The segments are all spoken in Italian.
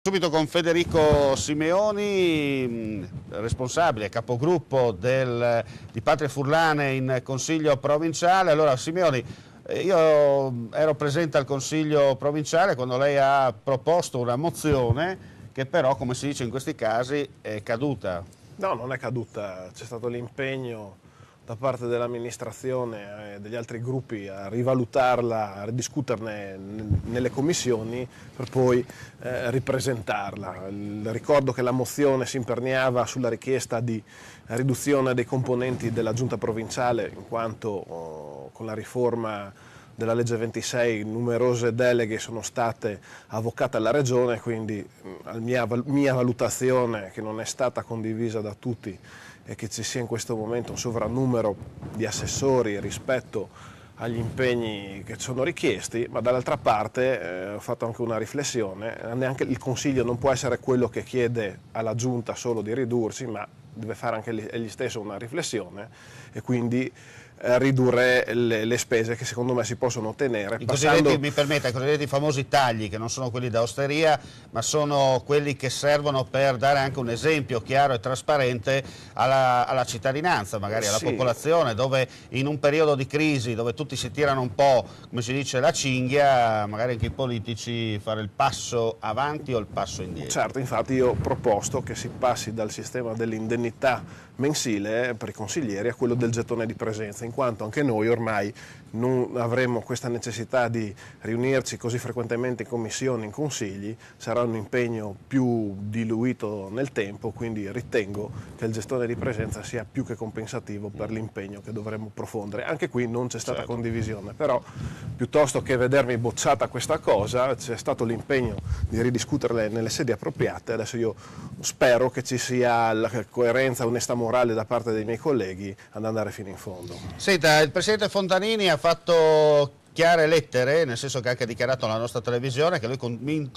Subito con Federico Simeoni, responsabile, capogruppo di Patria Furlane in Consiglio provinciale. Allora Simeoni, io ero presente al Consiglio provinciale quando lei ha proposto una mozione che però, come si dice in questi casi, è caduta. No, non è caduta, c'è stato l'impegno da parte dell'amministrazione e degli altri gruppi a rivalutarla, a ridiscuterne nelle commissioni per poi ripresentarla. Ricordo che la mozione si imperniava sulla richiesta di riduzione dei componenti della giunta provinciale, in quanto con la riforma della legge 26 numerose deleghe sono state avvocate alla regione, quindi mia valutazione, che non è stata condivisa da tutti, è che ci sia in questo momento un sovrannumero di assessori rispetto agli impegni che sono richiesti, ma dall'altra parte ho fatto anche una riflessione: neanche il Consiglio non può essere quello che chiede alla Giunta solo di ridursi, ma deve fare anche egli stesso una riflessione e quindi ridurre le spese che secondo me si possono ottenere. Mi permetta, i cosiddetti famosi tagli, che non sono quelli da osteria, ma sono quelli che servono per dare anche un esempio chiaro e trasparente alla cittadinanza, magari alla popolazione, dove in un periodo di crisi, dove tutti si tirano un po', come si dice, la cinghia, magari anche i politici fare il passo avanti o il passo indietro. Certo, infatti io ho proposto che si passi dal sistema dell'indennità mensile per i consiglieri a quello del gettone di presenza, in quanto anche noi ormai non avremo questa necessità di riunirci così frequentemente in commissioni, in consigli, sarà un impegno più diluito nel tempo, quindi ritengo che il gestore di presenza sia più che compensativo per l'impegno che dovremmo profondere. Anche qui non c'è stata condivisione, però piuttosto che vedermi bocciata questa cosa, c'è stato l'impegno di ridiscuterle nelle sedi appropriate. Adesso io spero che ci sia la coerenza, onesta morale da parte dei miei colleghi ad andare fino in fondo. Senta, il Presidente Fontanini ha fatto chiare lettere, nel senso che ha anche dichiarato alla nostra televisione che lui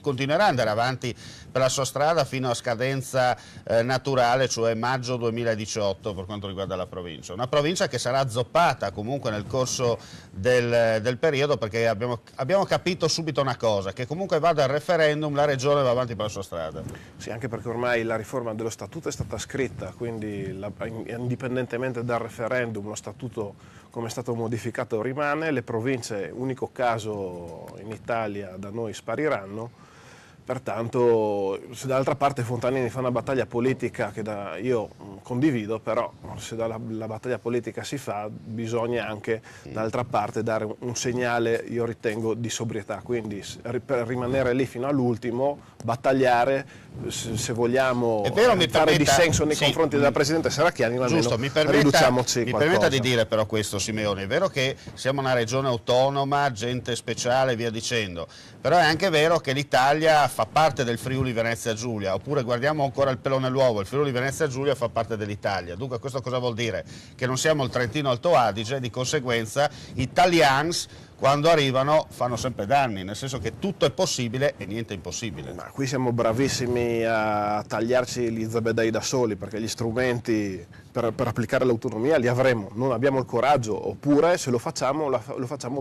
continuerà ad andare avanti per la sua strada fino a scadenza naturale, cioè maggio 2018 per quanto riguarda la provincia. Una provincia che sarà azzoppata comunque nel corso del periodo, perché abbiamo capito subito una cosa, che comunque vada al referendum la regione va avanti per la sua strada. Sì, anche perché ormai la riforma dello statuto è stata scritta, quindi indipendentemente dal referendum lo statuto come è stato modificato rimane, le province, unico caso in Italia, da noi spariranno. Pertanto, se dall'altra parte Fontanini fa una battaglia politica che io condivido, però se la battaglia politica si fa, bisogna anche dall'altra parte dare un segnale, io ritengo, di sobrietà, quindi per rimanere lì fino all'ultimo, battagliare, se vogliamo fare dissenso nei confronti della Presidente Serracchiani, ma almeno riduciamoci qualcosa. Mi permetta di dire però questo, Simeoni: è vero che siamo una regione autonoma, gente speciale e via dicendo, però è anche vero che l'Italia fa parte del Friuli Venezia Giulia, oppure guardiamo ancora il pelo nell'uovo, il Friuli Venezia Giulia fa parte dell'Italia. Dunque questo cosa vuol dire? Che non siamo il Trentino Alto Adige, di conseguenza italians quando arrivano fanno sempre danni, nel senso che tutto è possibile e niente è impossibile. Ma qui siamo bravissimi a tagliarci gli zebedei da soli, perché gli strumenti per applicare l'autonomia li avremo, non abbiamo il coraggio, oppure se lo facciamo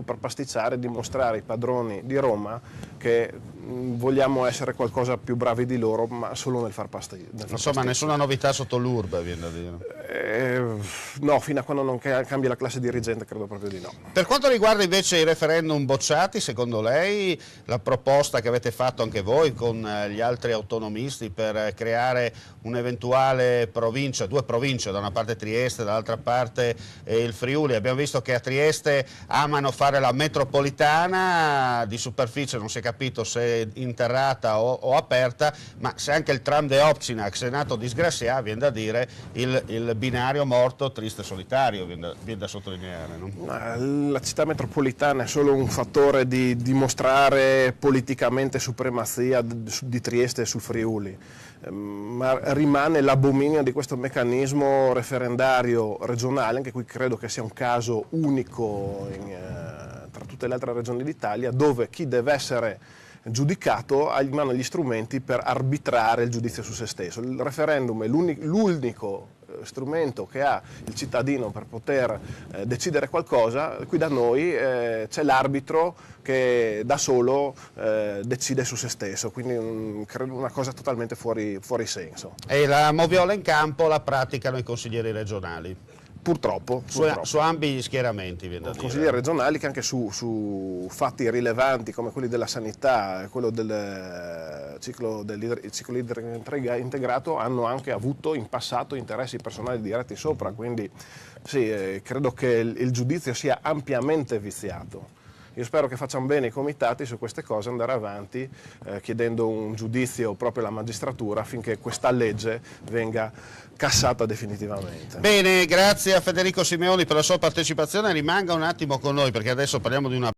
per pasticciare, dimostrare ai padroni di Roma che vogliamo essere qualcosa più bravi di loro, ma solo nel far pasticcio. Insomma, nessuna novità sotto l'urbe, viene da dire. No, fino a quando non cambia la classe dirigente credo proprio di no. Per quanto riguarda invece i referendum bocciati, secondo lei la proposta che avete fatto anche voi con gli altri autonomisti per creare un'eventuale provincia, due province, da una parte Trieste, dall'altra parte il Friuli, abbiamo visto che a Trieste amano fare la metropolitana, di superficie non si è capito se interrata o aperta, ma se anche il tram de Opcinac è nato disgraziato, viene da dire il binario morto, triste e solitario, viene da sottolineare, no? La città metropolitana è solo un fattore di dimostrare politicamente supremazia di Trieste sul Friuli, ma rimane l'abominio di questo meccanismo referendario regionale, anche qui credo che sia un caso unico tra tutte le altre regioni d'Italia, dove chi deve essere giudicato ha in mano gli strumenti per arbitrare il giudizio su se stesso. Il referendum è l'unico strumento che ha il cittadino per poter decidere qualcosa, qui da noi c'è l'arbitro che da solo decide su se stesso, quindi credo una cosa totalmente fuori senso. E la moviola in campo la praticano i consiglieri regionali? Purtroppo. Su ambi gli schieramenti, viene da dire. Consiglieri regionali che anche su fatti rilevanti come quelli della sanità, quello del ciclo idrico integrato, hanno anche avuto in passato interessi personali diretti sopra, quindi sì, credo che il giudizio sia ampiamente viziato. Io spero che facciano bene i comitati su queste cose, andare avanti chiedendo un giudizio proprio alla magistratura affinché questa legge venga cassata definitivamente. Bene, grazie a Federico Simeoni per la sua partecipazione, rimanga un attimo con noi perché adesso parliamo di una